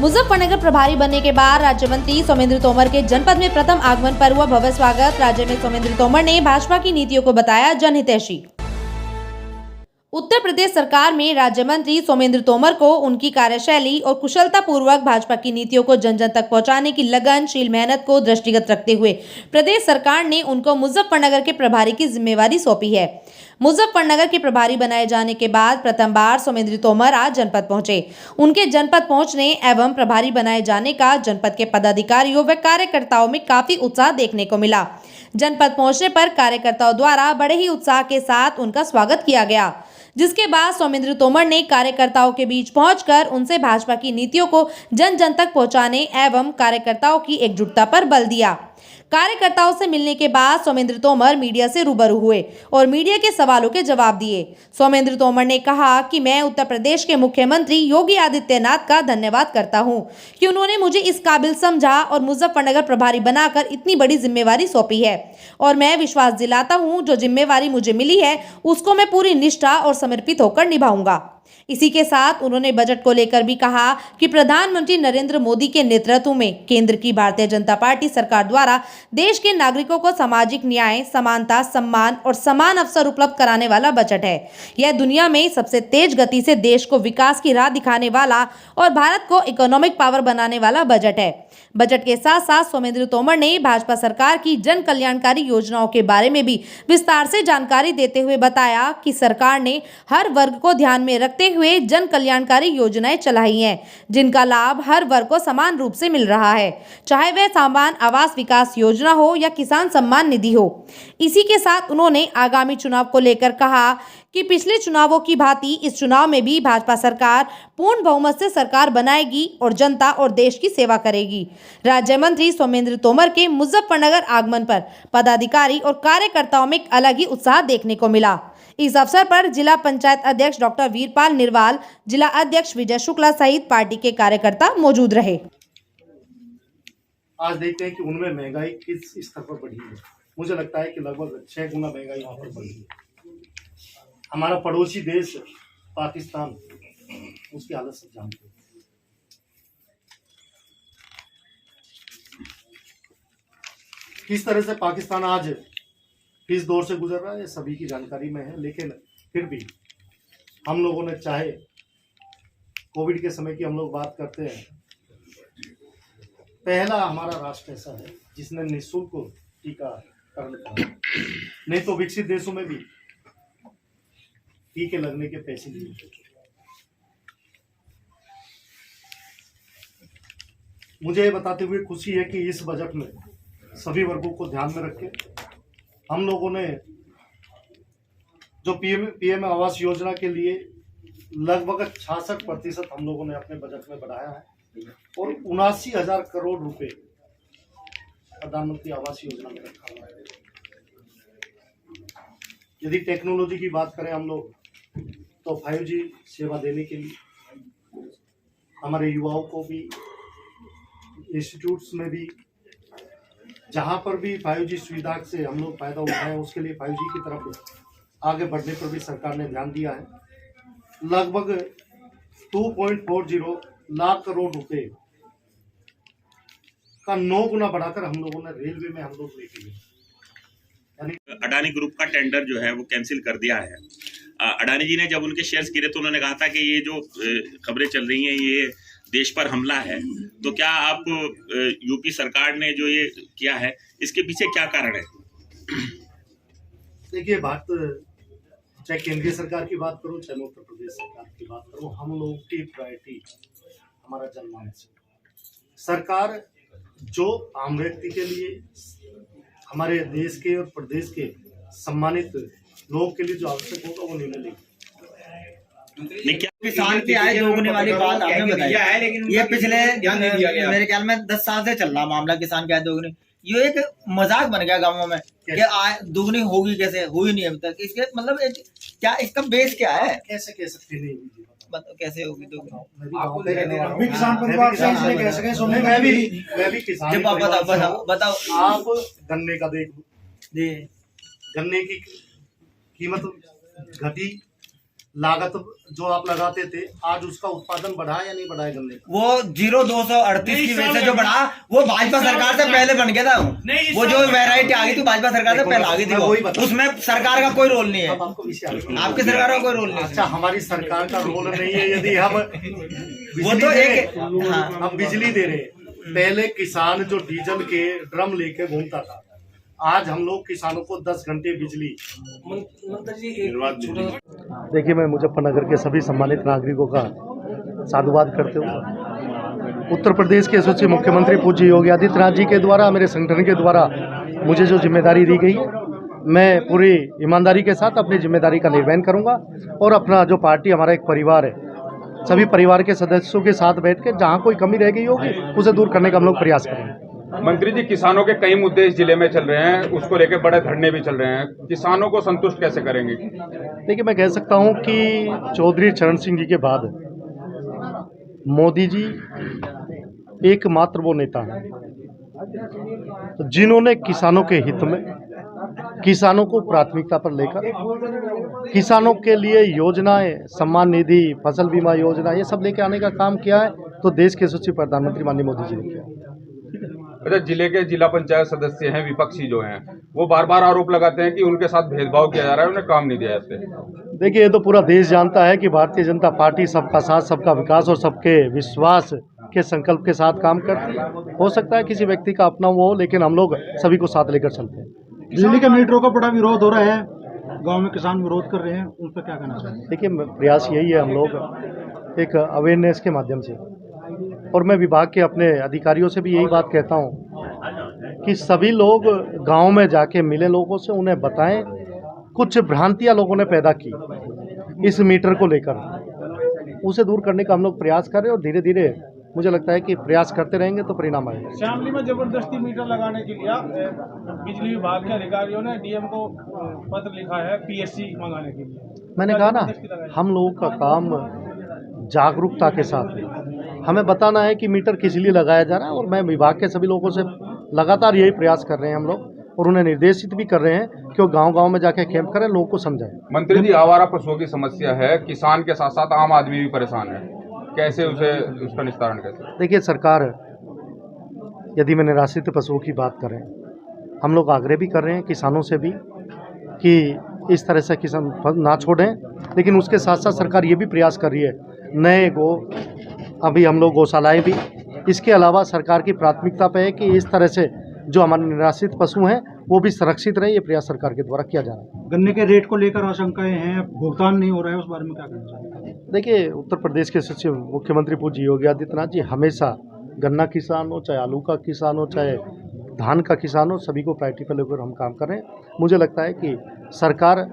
मुजफ्फरनगर प्रभारी बनने के बाद राज्य मंत्री सोमेंद्र तोमर के जनपद में प्रथम आगमन पर हुआ भव्य स्वागत। राज्य में सोमेंद्र तोमर ने भाजपा की नीतियों को बताया जनहितैषी। उत्तर प्रदेश सरकार में राज्य मंत्री सोमेंद्र तोमर को उनकी कार्यशैली और कुशलता पूर्वक भाजपा की नीतियों को जन जन तक पहुंचाने की लगनशील मेहनत को दृष्टिगत रखते हुए प्रदेश सरकार ने उनको मुजफ्फरनगर के प्रभारी की जिम्मेवारी सौंपी है। मुजफ्फरनगर के प्रभारी बनाए जाने के बाद प्रथम बार सोमेंद्र तोमर आज जनपद पहुंचे। उनके जनपद पहुंचने एवं प्रभारी बनाए जाने का जनपद के पदाधिकारियों व कार्यकर्ताओं में काफी उत्साह देखने को मिला। जनपद पहुंचने पर कार्यकर्ताओं द्वारा बड़े ही उत्साह के साथ उनका स्वागत किया गया, जिसके बाद सोमेंद्र तोमर ने कार्यकर्ताओं के बीच पहुंचकर उनसे भाजपा की नीतियों को जन जन तक पहुंचाने एवं कार्यकर्ताओं की एकजुटता पर बल दिया। कार्यकर्ताओं से मिलने के बाद सोमेंद्र तोमर मीडिया से रूबरू हुए और मीडिया के सवालों के जवाब दिए। सोमेंद्र तोमर ने कहा कि मैं उत्तर प्रदेश के मुख्यमंत्री योगी आदित्यनाथ का धन्यवाद करता हूं कि उन्होंने मुझे इस काबिल समझा और मुजफ्फरनगर प्रभारी बनाकर इतनी बड़ी जिम्मेवारी सौंपी है, और मैं विश्वास दिलाता हूं जो जिम्मेवारी मुझे मिली है उसको मैं पूरी निष्ठा और समर्पित होकर निभाऊंगा। इसी के साथ उन्होंने बजट को लेकर भी कहा कि प्रधानमंत्री नरेंद्र मोदी के नेतृत्व में केंद्र की भारतीय जनता पार्टी सरकार द्वारा देश के नागरिकों को सामाजिक न्याय, समानता, सम्मान और समान अवसर उपलब्ध कराने वाला बजट है। यह दुनिया में सबसे तेज गति से देश को विकास की राह दिखाने वाला और भारत को इकोनॉमिक पावर बनाने वाला बजट है। बजट के साथ साथ सोमेंद्र तोमर ने भाजपा सरकार की जन कल्याणकारी योजनाओं के बारे में भी विस्तार से जानकारी देते हुए बताया कि सरकार ने हर वर्ग को ध्यान में रखते हुए जन कल्याणकारी योजनाएं चलाई हैं, जिनका लाभ हर वर्ग को समान रूप से मिल रहा है, चाहे वह सामान आवास विकास योजना हो या किसान सम्मान निधि हो। इसी के साथ उन्होंने आगामी चुनाव को लेकर कहा कि पिछले चुनावों की भांति इस चुनाव में भी भाजपा सरकार पूर्ण बहुमत से सरकार बनाएगी और जनता और देश की सेवा करेगी। राज्य मंत्री सोमेंद्र तोमर के मुजफ्फरनगर आगमन पर पदाधिकारी और कार्यकर्ताओं में एक अलग ही उत्साह देखने को मिला। इस अवसर पर जिला पंचायत अध्यक्ष डॉक्टर वीरपाल निरवाल, जिला अध्यक्ष विजय शुक्ला सहित पार्टी के कार्यकर्ता मौजूद रहे। आज देखते हैं कि उनमें महंगाई किस स्तर पर बढ़ी है। मुझे लगता है कि लगभग 6 गुना महंगाई वहाँ पर बढ़ी है। हमारा पड़ोसी देश पाकिस्तान, उसकी हालत सब जानते हैं। किस तरह से पाकिस्तान आज किस दौर से गुजर रहा है सभी की जानकारी में है, लेकिन फिर भी हम लोगों ने, चाहे कोविड के समय की हम लोग बात करते हैं, पहला हमारा राष्ट्र ऐसा है जिसने निःशुल्क टीकाकरण करा। नहीं तो विकसित देशों में भी टीके लगने के पैसे दिए। मुझे ये बताते हुए खुशी है कि इस बजट में सभी वर्गों को ध्यान में रख के हम लोगों ने जो पीएम आवास योजना के लिए लगभग 66% हम लोगों ने अपने बजट में बढ़ाया है और 79,000 करोड़ रुपए प्रधानमंत्री आवास योजना में रखा हुआ है। यदि टेक्नोलॉजी की बात करें हम लोग, तो 5G सेवा देने के लिए हमारे युवाओं को भी, इंस्टीट्यूट्स में भी, जहां पर भी 5G सुविधा से हम लोग फायदा उठाएं, उसके लिए 5G की तरफ आगे बढ़ने पर भी सरकार ने ध्यान दिया है। लगभग 2.40 लाख करोड़ रुपए का 9 गुना बढ़ाकर हम लोगों ने रेलवे में हम लोग लेके गए। अडानी ग्रुप का टेंडर जो है वो कैंसिल कर दिया है। अडानी जी ने जब उनके शेयर्स गिरे तो उन्होंने कहा था कि ये जो खबरें चल रही हैं ये देश पर हमला है। तो क्या आप यूपी सरकार ने जो ये किया है इसके पीछे क्या कारण है? देखिए, बात चाहे केंद्रीय सरकार की बात करूं चाहे उत्तर प्रदेश सरकार की बात करूं, हम लोगों की प्रायोरिटी हमारा जनमानस है। सरकार जो आम व्यक्ति के लिए, हमारे देश के और प्रदेश के सम्मानित लोगों के लिए जो आवश्यक होगा वो निर्णय लेगी। किसान की आय दोगुनी वाली बात आपने बताई है, लेकिन ये पिछले मेरे ख्याल में 10 साल से चल रहा मामला किसान की आय दोगुनी। ये एक मजाक बन गया गांवों में कि आय दोगुनी होगी, कैसे हुई नहीं अभी तक। इसके मतलब क्या, इसका बेस क्या है? कैसे कह सकते नहीं, बताओ कैसे होगी दोगुनी? मैं किसान परिवार से इसलिए कह सके, सुनने मैं भी किसान। बताओ। आप गन्ने का देख जी, गन्ने की कीमत घटी, लागत जो आप लगाते थे, आज उसका उत्पादन बढ़ा या नहीं बढ़ा है गन्ने का? वो 0,238 की वजह से जो बढ़ा, वो भाजपा सरकार से पहले बन गया था। वो जो वैरायटी आ गई थी भाजपा सरकार से पहले आ गई थी, वो उसमें सरकार का कोई रोल नहीं है। अब आपको विषय आपकी सरकार का कोई रोल नहीं है। अच्छा, हमारी सरकार का रोल नहीं है यदि हम वो तो एक हम बिजली दे रहे हैं। पहले किसान जो डीजल के ड्रम लेके घूमता था, आज हम लोग किसानों को 10 घंटे बिजली। देखिए, मैं मुजफ्फरनगर के सभी सम्मानित नागरिकों का साधुवाद करते हुए उत्तर प्रदेश के यशस्वी मुख्यमंत्री पूज्य योगी आदित्यनाथ जी के द्वारा, मेरे संगठन के द्वारा मुझे जो जिम्मेदारी दी गई है, मैं पूरी ईमानदारी के साथ अपनी जिम्मेदारी का निर्वहन करूंगा और अपना जो पार्टी, हमारा एक परिवार है, सभी परिवार के सदस्यों के साथ बैठ के जहाँ कोई कमी रह गई होगी उसे दूर करने का हम लोग प्रयास करेंगे। मंत्री जी, किसानों के कई मुद्दे इस जिले में चल रहे हैं, उसको लेकर बड़े धरने भी चल रहे हैं, किसानों को संतुष्ट कैसे करेंगे? देखिए, मैं कह सकता हूं कि चौधरी चरण सिंह जी के बाद मोदी जी एकमात्र वो नेता हैं जिन्होंने किसानों के हित में, किसानों को प्राथमिकता पर लेकर, किसानों के लिए योजनाएं, सम्मान निधि, फसल बीमा योजना, ये सब लेके आने का काम किया है। तो देश के यशस्वी प्रधानमंत्री माननीय मोदी जी ने किया। अच्छा, जिले के जिला पंचायत सदस्य हैं, विपक्षी जो हैं, वो बार बार आरोप लगाते हैं कि उनके साथ भेदभाव किया जा रहा है, उन्हें काम नहीं दिया जाते। देखिए, ये तो पूरा देश जानता है कि भारतीय जनता पार्टी सबका साथ, सबका विकास और सबके विश्वास के संकल्प के साथ काम करती है। हो सकता है किसी व्यक्ति का अपना वो हो, लेकिन हम लोग सभी को साथ लेकर चलते हैं। बिजली के मीटरों का बड़ा विरोध हो रहा है, गांव में किसान विरोध कर रहे हैं, उन पर क्या कहना चाहिए? देखिए, प्रयास यही है, हम लोग एक अवेयरनेस के माध्यम से, और मैं विभाग के अपने अधिकारियों से भी यही बात कहता हूं कि सभी लोग गांव में जाके मिले लोगों से, उन्हें बताएं। कुछ भ्रांतियां लोगों ने पैदा की इस मीटर को लेकर, उसे दूर करने का हम लोग प्रयास कर रहे हैं और धीरे धीरे मुझे लगता है कि प्रयास करते रहेंगे तो परिणाम आएगा। शामली में जबरदस्ती मीटर लगाने के लिए बिजली विभाग के अधिकारियों ने डीएम को पत्र लिखा है पीएससी मंगाने के लिए। मैंने कहा ना, हम लोगों का काम जागरूकता के साथ है। हमें बताना है कि मीटर किस लिए लगाया जा रहा है, और मैं विभाग के सभी लोगों से लगातार यही प्रयास कर रहे हैं हम लोग, और उन्हें निर्देशित भी कर रहे हैं कि वो गांव-गांव में जाके कैंप करें, लोगों को समझाएं। मंत्री जी, आवारा पशुओं की समस्या है, किसान के साथ साथ आम आदमी भी परेशान है, कैसे उसका निस्तारण कैसे? देखिए, सरकार, यदि मैं निराश्रित पशुओं की बात करें, हम लोग आग्रह भी कर रहे हैं किसानों से भी कि इस तरह से किसान ना छोड़ें, लेकिन उसके साथ साथ सरकार ये भी प्रयास कर रही है, नए अभी हम लोग गौशालाएँ भी, इसके अलावा सरकार की प्राथमिकता पे है कि इस तरह से जो हमारे निराश्रित पशु हैं वो भी सुरक्षित रहे। ये प्रयास सरकार के द्वारा किया जा रहा है। गन्ने के रेट को लेकर आशंकाएं हैं, भुगतान नहीं हो रहा है, उस बारे में क्या कहना चाहिए? देखिए, उत्तर प्रदेश के सचिव मुख्यमंत्री पूज्य योगी आदित्यनाथ जी हमेशा गन्ना किसान हो, चाहे आलू का किसान हो, चाहे धान का किसान हो, सभी को प्रायोरिटी पर लेकर हम काम कर रहे हैं। मुझे लगता है कि सरकार